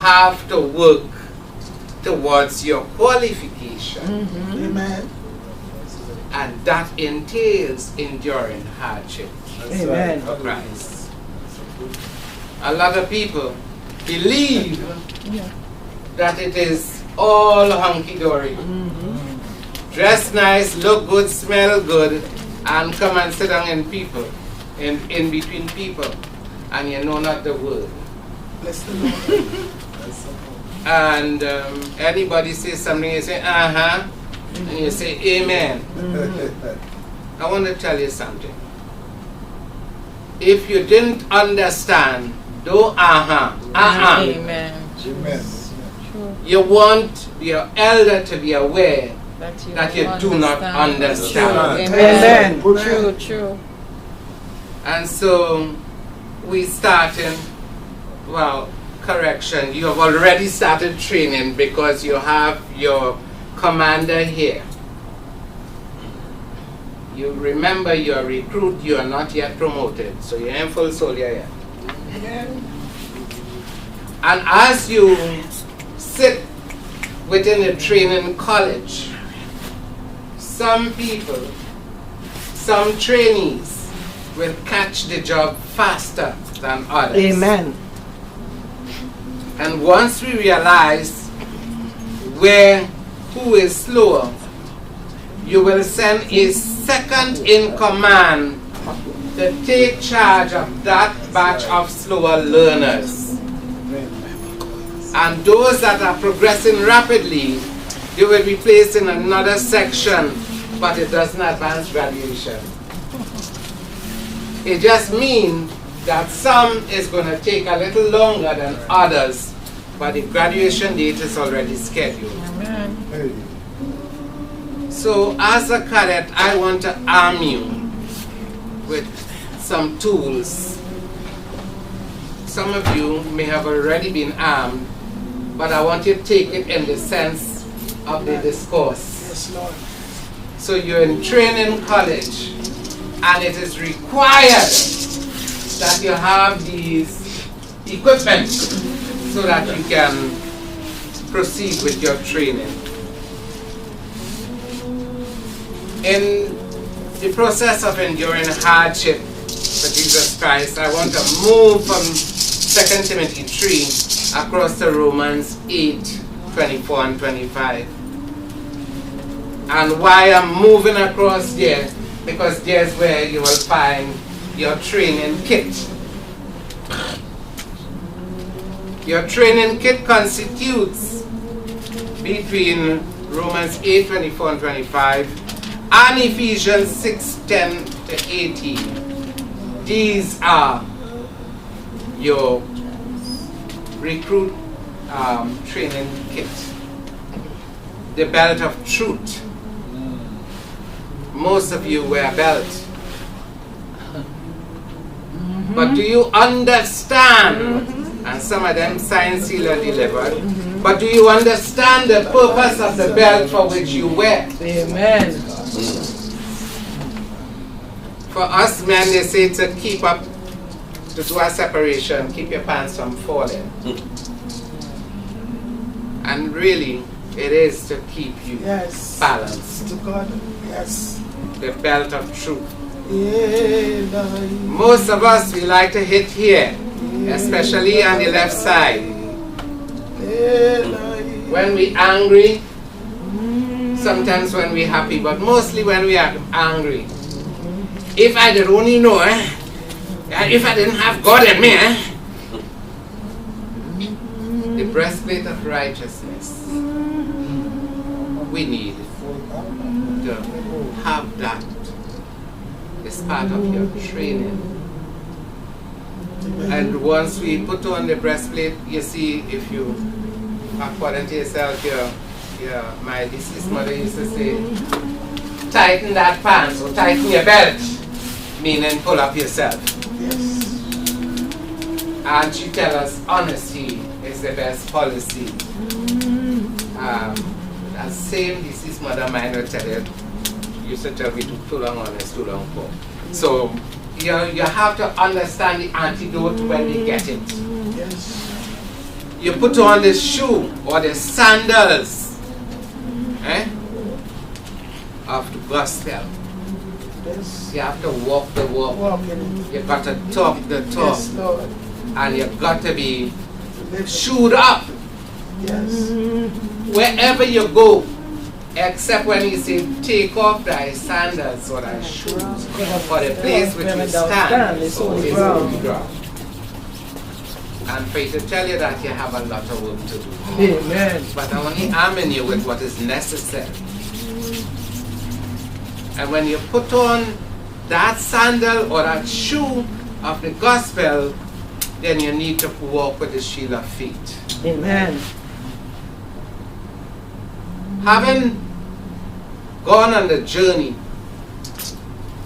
have to work towards your qualification. Amen. And that entails enduring hardship Amen. for Christ. A lot of people believe that it is all hunky-dory. Dress nice, look good, smell good, and come and sit down in between people, and you know not the word. Bless the Lord. And anybody says something, you say, and you say, amen. I want to tell you something. If you didn't understand, don't Amen. Amen. You want your elder to be aware that you do not understand. Amen. True. And so we starting, well, correction, you have already started training because you have your commander here. You remember you're a recruit, you are not yet promoted, so you're in full soldier yet. And as you sit within a training college, some people, some trainees will catch the job faster than others. Amen. And once we realize who is slower, you will send a second in command to take charge of that batch of slower learners. And those that are progressing rapidly, they will be placed in another section, but it doesn't advance graduation. It just means that some is going to take a little longer than others, but the graduation date is already scheduled. Amen. So as a cadet, I want to arm you with some tools. Some of you may have already been armed, but I want you to take it in the sense of the discourse. Yes, Lord. So you're in training college, and it is required that you have these equipment so that you can proceed with your training. In the process of enduring hardship for Jesus Christ, I want to move from 2 Timothy 3 across to Romans 8, 24 and 25. And why I'm moving across there, because there's where you will find your training kit. Your training kit constitutes between Romans 8, 24 and 25 and Ephesians 6, 10 to 18. These are your recruit training kit. The belt of truth. Most of you wear a belt. But do you understand? And some of them signed, sealed, and delivered. But do you understand the purpose of the belt for which you wear? Amen. For us men, they say to keep up, to do a separation, keep your pants from falling. And really, it is to keep you balanced. To God. Yes. The belt of truth. Yeah. Most of us, we like to hit here, especially on the left side. When we angry, sometimes when we happy, but mostly when we are angry. If I did only know, if I didn't have God in me, the breastplate of righteousness, we need to have that. It's part of your training. And once we put on the breastplate, you see, if you, according to yourself, my deceased mother used to say, tighten that pants or tighten your belt, meaning pull up yourself. Yes. And she tells us honesty is the best policy. That same deceased mother mine will tell you, used to tell me too long honest, too long poor. So you have to understand the antidote when we get it. Yes. you put on the shoe or the sandals of the gospel. Yes. You have to walk the walk. Walking. You got to talk the talk. Yes, Lord. And you got to be shoed up Yes. wherever you go, except when he said, take off thy sandals or thy shoes, for the place which you stand is holy ground. And for you to tell you that you have a lot of work to do. Amen. But I'm only arming you with what is necessary. And when you put on that sandal or that shoe of the gospel, then you need to walk with the shield of faith. Amen. Having gone on the journey,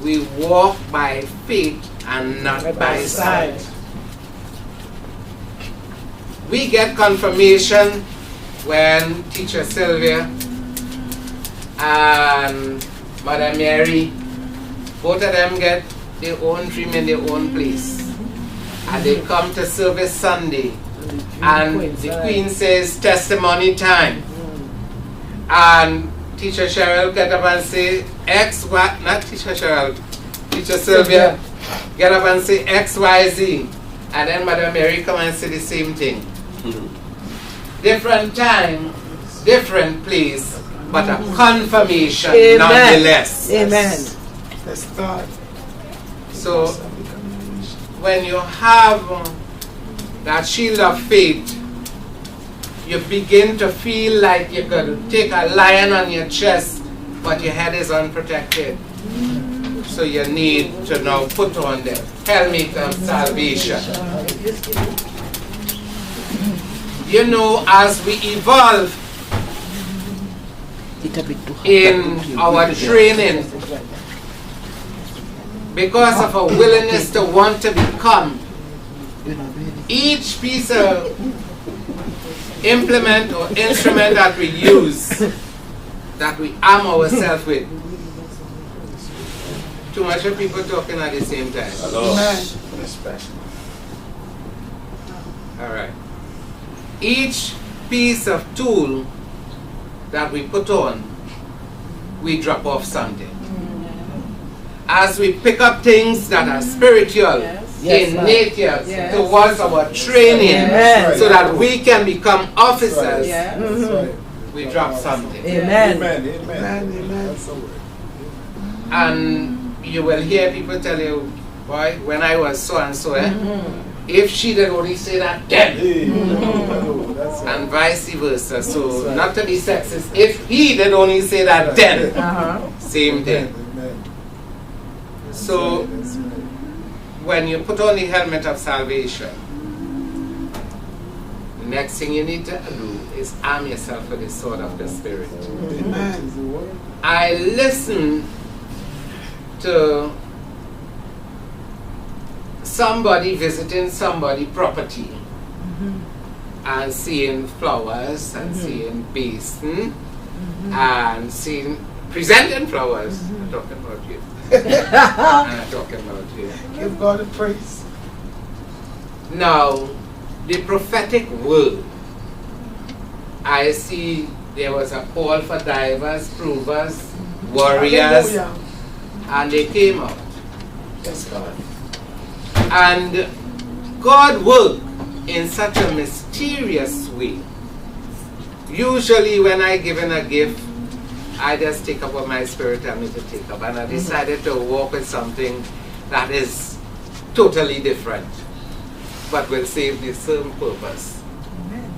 we walk by faith and not by sight. We get confirmation when Teacher Sylvia and Mother Mary, both of them get their own dream in their own place. And they come to service Sunday, and the Queen says, testimony time. And Teacher Cheryl get up and say, X, Y, not Teacher Cheryl, Teacher Sylvia get up and say X, Y, Z. And then Mother Mary come and say the same thing. Different time, different place, but a confirmation nonetheless. Amen. Yes, God. So when you have that shield of faith, you begin to feel like you could take a lion on your chest, but your head is unprotected. So you need to now put on the helmet of salvation. You know, as we evolve in our training, because of a willingness to want to become, each piece of implement or instrument that we use, that we arm ourselves with. Too much of people talking at the same time. All right. Each piece of tool that we put on, we drop off something. As we pick up things that are spiritual, in nature, towards our training, so that we can become officers, we drop something. Amen. Amen. And you will hear people tell you, boy, when I was so and so, if she did only say that, then. And vice versa. So, not to be sexist, if he did only say that, then. Same thing. So, when you put on the helmet of salvation, the next thing you need to do is arm yourself with the sword of the Spirit. Amen. I listen to somebody visiting somebody's property and seeing flowers and seeing basin and seeing presenting flowers. I'm talking about you. I'm talking about you. Give God a praise. Now, the prophetic word, I see there was a call for divers, provers, warriors, Hallelujah. and they came out. Yes, God. And God worked in such a mysterious way. Usually when I give in a gift, I just take up what my spirit tells me to take up. And I decided to walk with something that is totally different, but will serve the same purpose. Amen.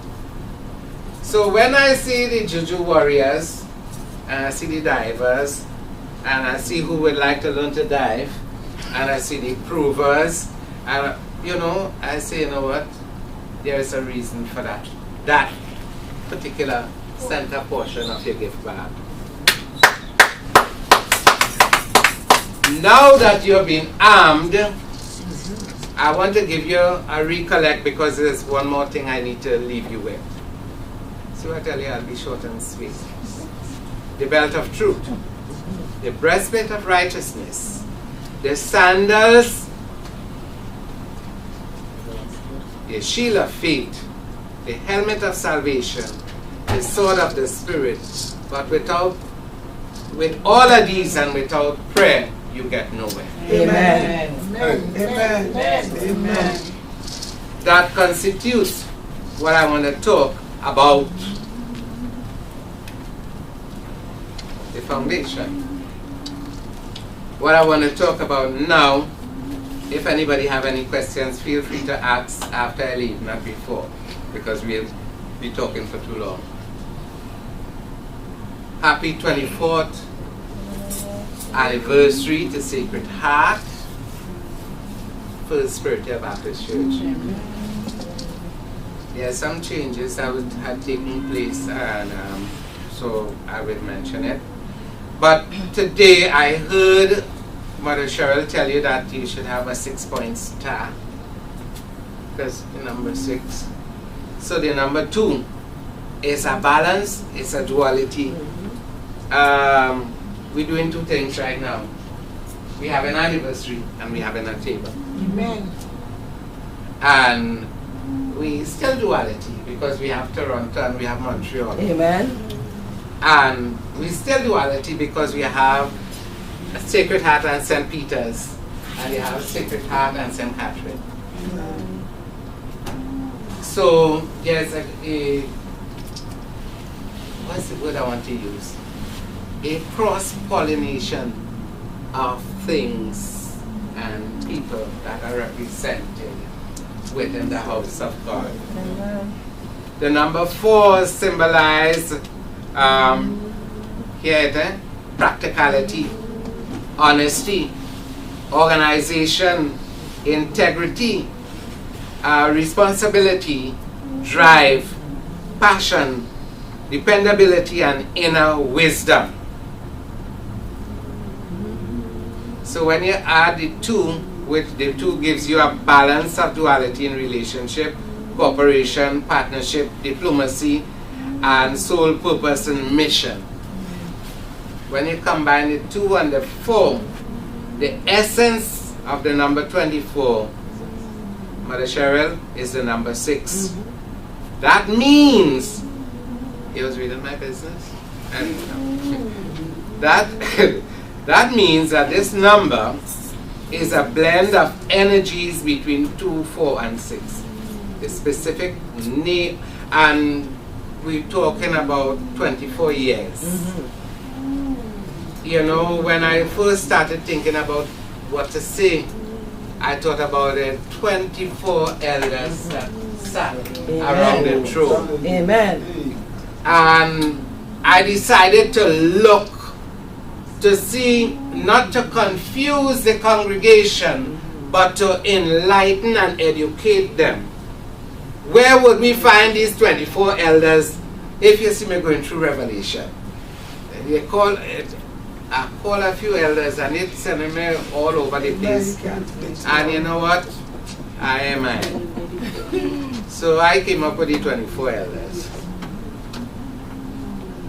So when I see the Juju warriors, and I see the divers, and I see who would like to learn to dive, and I see the provers, and you know, I say, you know what, there is a reason for that. That particular center portion of your gift bag. Now that you've been armed, I want to give you a recollect because there's one more thing I need to leave you with. So I tell you, I'll be short and sweet. The belt of truth, the breastplate of righteousness, the sandals, the shield of faith, the helmet of salvation, the sword of the Spirit. But with all of these and without prayer, you get nowhere. Amen. Amen. Amen. Amen. That constitutes what I want to talk about, the foundation. What I want to talk about now, if anybody have any questions, feel free to ask after I leave, not before, because we'll be talking for too long. Happy 24th anniversary to Sacred Heart, First Spiritual Baptist Church. There are some changes that had taken place, and so I will mention it. But today I heard Mother Cheryl tell you that you should have a 6-point star, because the number 6. So the number 2 is a balance, it's a duality. We're doing 2 things right now. We have an anniversary and we have a table. Amen. And we still duality because we have Toronto and we have Montreal. Amen. And we still duality because we have Sacred Heart and St. Peter's, and we have Sacred Heart and St. Catherine. So there's what's the word I want to use? A cross-pollination of things and people that are represented within the house of God. The number 4 symbolizes practicality, honesty, organization, integrity, responsibility, drive, passion, dependability, and inner wisdom. So when you add the 2, which the 2 gives you a balance of duality in relationship, cooperation, partnership, diplomacy, and soul purpose and mission. When you combine the 2 and the 4, the essence of the number 24, Mother Cheryl, is the number 6. That means, he was reading my business, and that means that this number is a blend of energies between 2, 4, and 6. The specific name, and we're talking about 24 years. You know, when I first started thinking about what to say, I thought about the 24 elders that sat around the throne. Amen. And I decided to look to see, not to confuse the congregation, but to enlighten and educate them. Where would we find these 24 elders if you see me going through Revelation? I call a few elders and it's sending me all over the place. And you know what? I am I. So I came up with the 24 elders.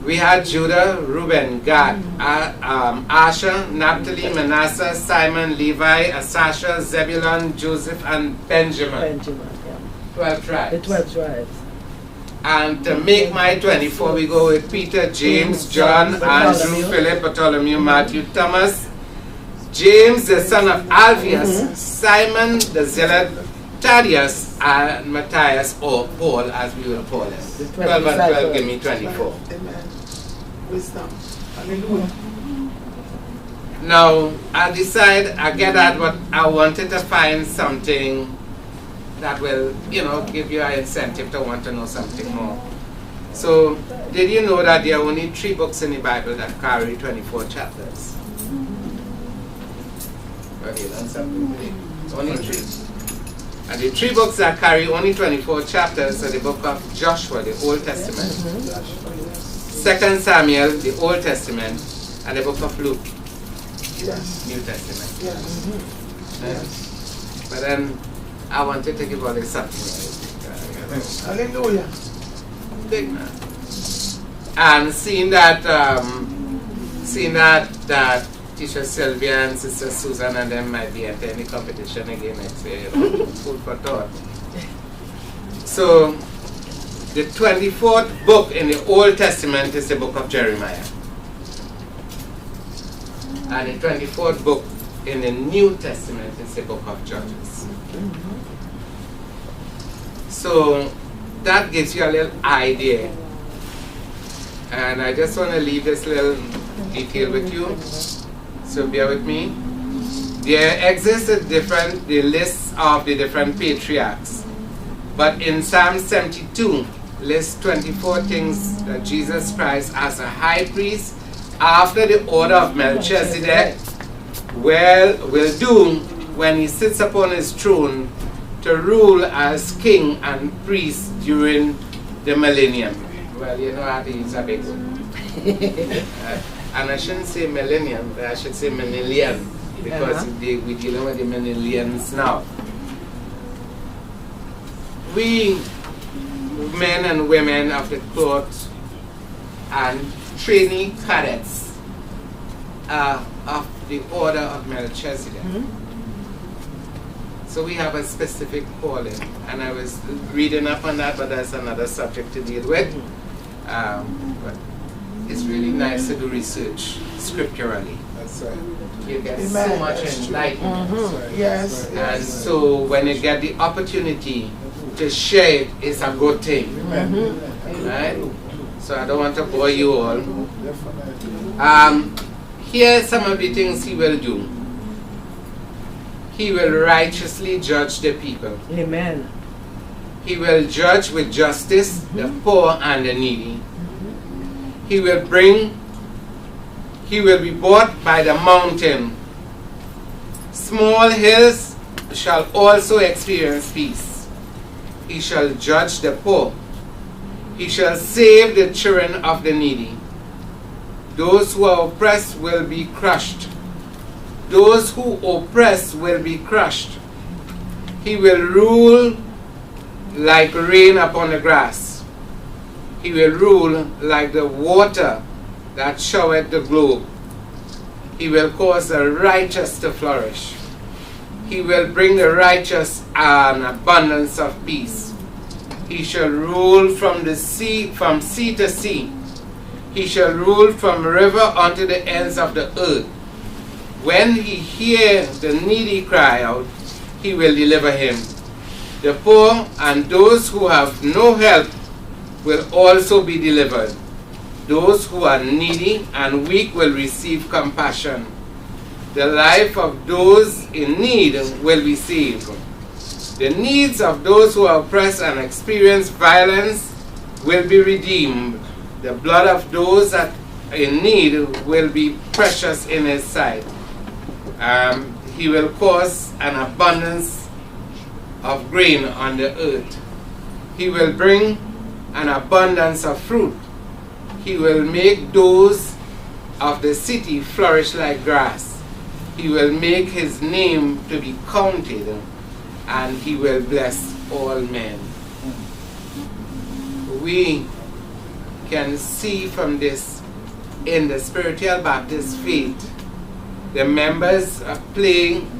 We had Judah, Reuben, Gad, Asher, Naphtali, Manasseh, Simon, Levi, Asasha, Zebulun, Joseph, and Benjamin. 12 tribes. The 12 tribes. And to make my 24, we go with Peter, James, John, Andrew, Philip, Bartholomew, Matthew, Thomas, James, the son of Alphaeus, Simon, the zealot, Thaddeus, and Matthias, or Paul, as we will call him. 12 and 12 give me 24. Amen. Wisdom. Hallelujah. Now, I get at what I wanted to find something that will, give you an incentive to want to know something more. So, did you know that there are only 3 books in the Bible that carry 24 chapters? Well, you learned something today. Only 3. And the 3 books that carry only 24 chapters are the book of Joshua, the Old Testament, 2 Samuel, the Old Testament, and the book of Luke, New Testament. But then I wanted to give all this something. Hallelujah. Big man. And seeing that Teacher Sylvia and Sister Susan and them might be entering the competition again next year, food for thought. So The 24th book in the Old Testament is the book of Jeremiah. And the 24th book in the New Testament is the book of Judges. So that gives you a little idea. And I just want to leave this little detail with you. So bear with me. There exists the lists of the different patriarchs. But in Psalm 72, lists 24 things that Jesus Christ as a high priest after the order of Melchizedek will do when he sits upon his throne to rule as king and priest during the millennium. Well, you know how to use a big one. And I shouldn't say millennium, but I should say millennium, because we're dealing with the millenniums now. We, men and women of the court and trainee cadets of the order of Melchizedek. So we have a specific calling, and I was reading up on that, but that's another subject to deal with. But it's really nice to do research scripturally. That's right. You get Amen. so much That's true. enlightenment. That's right. Yes. And so when you get the opportunity to share it, it's a good thing. Right? So I don't want to bore you all. Here are some of the things he will do. He will righteously judge the people. Amen. He will judge with justice the poor and the needy. He will be bought by the mountain. Small hills shall also experience peace. He shall judge the poor. He shall save the children of the needy. Those who are oppressed will be crushed. Those who oppress will be crushed. He will rule like rain upon the grass. He will rule like the water that showered the globe. He will cause the righteous to flourish. He will bring the righteous an abundance of peace. He shall rule from sea to sea. He shall rule from river unto the ends of the earth. When he hears the needy cry out, he will deliver him. The poor and those who have no help will also be delivered. Those who are needy and weak will receive compassion. The life of those in need will be saved. The needs of those who are oppressed and experience violence will be redeemed. The blood of those that are in need will be precious in his sight. He will cause an abundance of grain on the earth. He will bring an abundance of fruit. He will make those of the city flourish like grass. He will make his name to be counted, and he will bless all men. We can see from this in the spiritual Baptist faith, the members are playing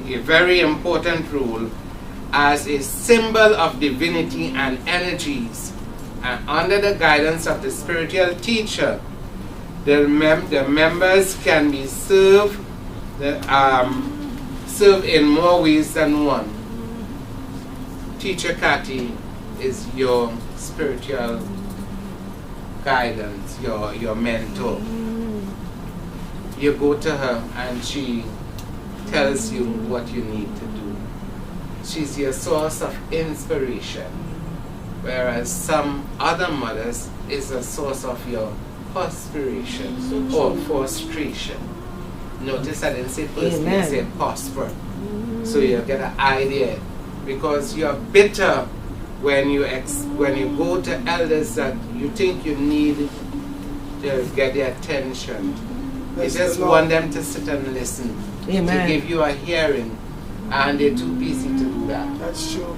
a very important role as a symbol of divinity and energies, and under the guidance of the spiritual teacher, the members can be served in more ways than one. Teacher Cathy is your spiritual guidance, your mentor. You go to her and she tells you what you need to do. She's your source of inspiration, whereas some other mothers is a source of your perspiration or frustration. Notice I didn't say perspiration, I said prosper. So you get an idea, because you're bitter when you go to elders that you think you need to get their attention. You just want them to sit and listen, to give you a hearing, and they're too busy to do that. That's true.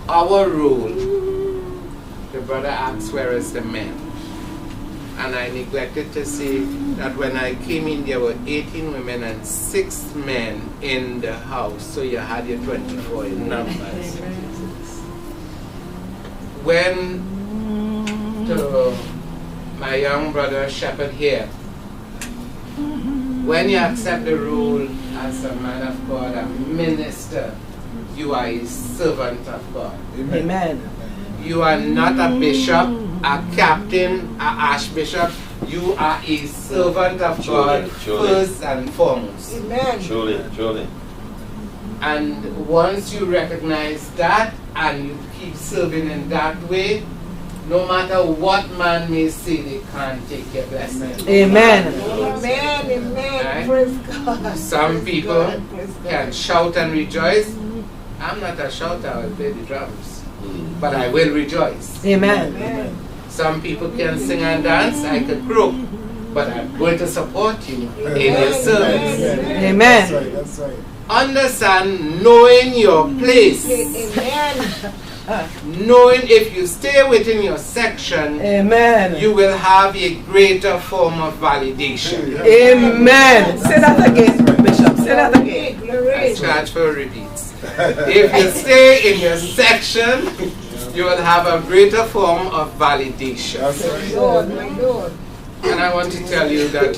Our role, the brother asks, where is the men? And I neglected to say that when I came in, there were 18 women and 6 men in the house. So you had your 24 in numbers. when to my young brother Shepherd here, when you accept the role as a man of God, a minister, you are a servant of God. Amen. You are not a bishop, a captain, an archbishop. You are a servant of God first and foremost. Amen. Truly. And once you recognize that and you keep serving in that way, no matter what man may say, they can't take your blessing. Amen. Amen. Right? Praise God. Some Praise people God. Praise God. can shout and rejoice. I'm not a shouter, I will play the drums. But I will rejoice. Amen. Amen. Some people can sing and dance, I could croak. But I'm going to support you in your service. Amen. That's right. Understand, knowing your place. Amen. Knowing if you stay within your section, Amen. you will have a greater form of validation. Amen. Say that again, Bishop. Say that again. I Glory. charge for repeats. If you stay in your section, you will have a greater form of validation. That's right. Lord, my Lord. And I want to tell you that